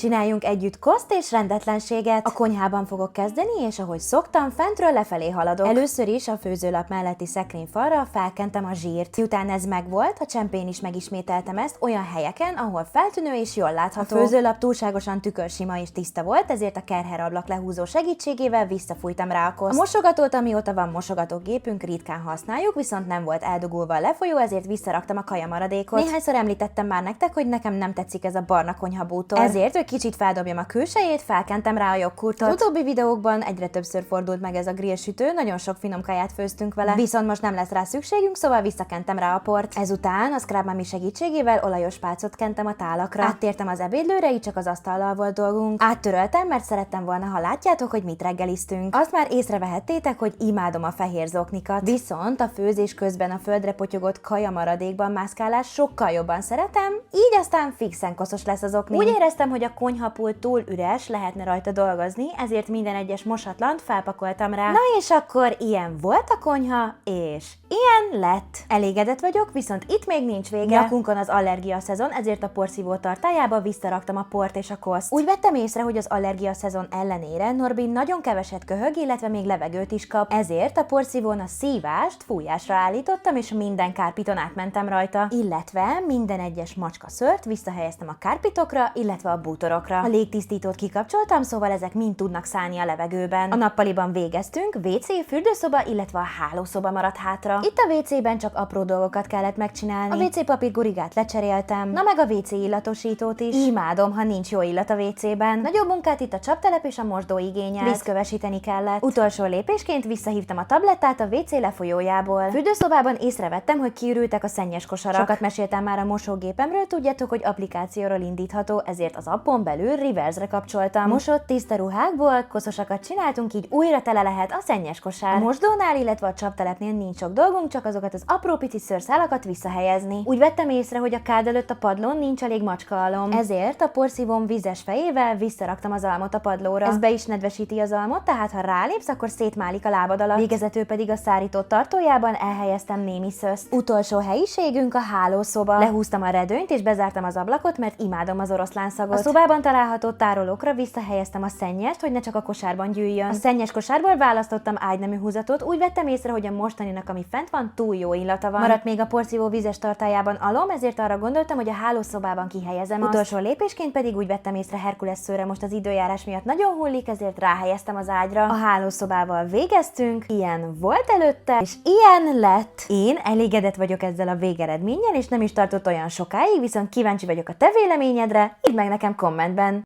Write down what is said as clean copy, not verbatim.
Csináljunk együtt koszt és rendetlenséget. A konyhában fogok kezdeni, és ahogy szoktam, fentről lefelé haladok. Először is a főzőlap melletti szekrényfalra felkentem a zsírt. Miután ez megvolt, a csempén is megismételtem ezt olyan helyeken, ahol feltűnő és jól látható. A főzőlap túlságosan tükörsima és tiszta volt, ezért a kerherablak lehúzó segítségével visszafújtam rá a koszt. A mosogatót, amióta van mosogatógépünk, ritkán használjuk, viszont nem volt eldugulva a lefolyó, ezért visszaraktam a kajamaradékot. Néhányszor említettem már nektek, hogy nekem nem tetszik ez a barna konyhabútor. Ezért, hogy kicsit feldobjam a külsejét, felkentem rá a joghurtot. Az utóbbi videókban egyre többször fordult meg ez a grillsütő, nagyon sok finom kaját főztünk vele. Viszont most nem lesz rá szükségünk, szóval visszakentem rá a port. Ezután a Scrub Mami segítségével olajos pálcot kentem a tálakra. Áttértem az ebédlőre, így csak az asztallal volt dolgunk. Áttöröltem, mert szerettem volna, ha látjátok, hogy mit reggeliztünk. Azt már észrevehettétek, hogy imádom a fehér zoknikat. Viszont a főzés közben a földre potyogott kajamaradékban mászkálás sokkal jobban szeretem, így aztán fixen koszos lesz az okni. Úgy éreztem, hogy a konyhapult túl üres, lehetne rajta dolgozni, ezért minden egyes mosatlant felpakoltam rá. Na és akkor ilyen volt a konyha, és ilyen lett. Elégedett vagyok, viszont itt még nincs vége. Nyakunkon az allergia szezon, ezért a porszívó tartályába visszaraktam a port és a koszt. Úgy vettem észre, hogy az allergia szezon ellenére Norbi nagyon keveset köhög, illetve még levegőt is kap. Ezért a porszívón a szívást fújásra állítottam, és minden kárpiton átmentem rajta. Illetve minden egyes macska szőrt visszahelyeztem a kárpitokra, illetve a bútorokra. A légtisztítót kikapcsoltam, szóval ezek mind tudnak szállni a levegőben. A nappaliban végeztünk, WC, fürdőszoba, illetve a hálószoba maradt hátra. Itt a WC-ben csak apró dolgokat kellett megcsinálni. A WC papír gurigát lecseréltem, na meg a WC illatosítót is. Imádom, ha nincs jó illat a WC-ben. Nagyobb munkát itt a csaptelep és a mosdó igényelt. Vízkövesíteni kellett. Utolsó lépésként visszahívtam a tablettát a WC lefolyójából. Fürdőszobában észrevettem, hogy kiürültek a szennyes kosarak. Sokat meséltem már a mosógépemről, tudjátok, hogy applikációról indítható, ezért az appon belül reverse-re kapcsoltam. Mosott tiszta ruhákból koszosakat csináltunk, így újra tele lehet a szennyes kosár. A mosdónál, illetve a csaptelepnél nincs sok dolgunk, csak azokat az apró pici szőrszálakat visszahelyezni. Úgy vettem észre, hogy a kád előtt a padlón nincs elég macskaalom. Ezért a porszívóm vízes fejével visszaraktam az almot a padlóra. Ez be is nedvesíti az almot, tehát ha rálépsz, akkor szétmálik a lábad alatt. Végezetül pedig a szárító tartójában elhelyeztem némi szöszt. Utolsó helyiségünk a hálószoba. Lehúztam a redőnyt és bezártam az ablakot, mert imádom az oroszlán szagot. A szobában található tárolókra visszahelyeztem a szennyest, hogy ne csak a kosárban gyűjjön. A szennyes kosárból választottam ágynemű húzatot, úgy vettem észre, hogy a mostaninak, ami fent van, túl jó illata van. Maradt még a porszívó vízes tartályában alom, ezért arra gondoltam, hogy a hálószobában kihelyezem azt. Utolsó lépésként pedig úgy vettem észre, Herkules szőre most az időjárás miatt nagyon hullik, ezért ráhelyeztem az ágyra. A hálószobával végeztünk, ilyen volt előtte, és ilyen lett. Én elégedett vagyok ezzel a végeredménnyel, és nem is tartott olyan sokáig, viszont kíváncsi vagyok a te véleményedre, írd meg nekem kommentben.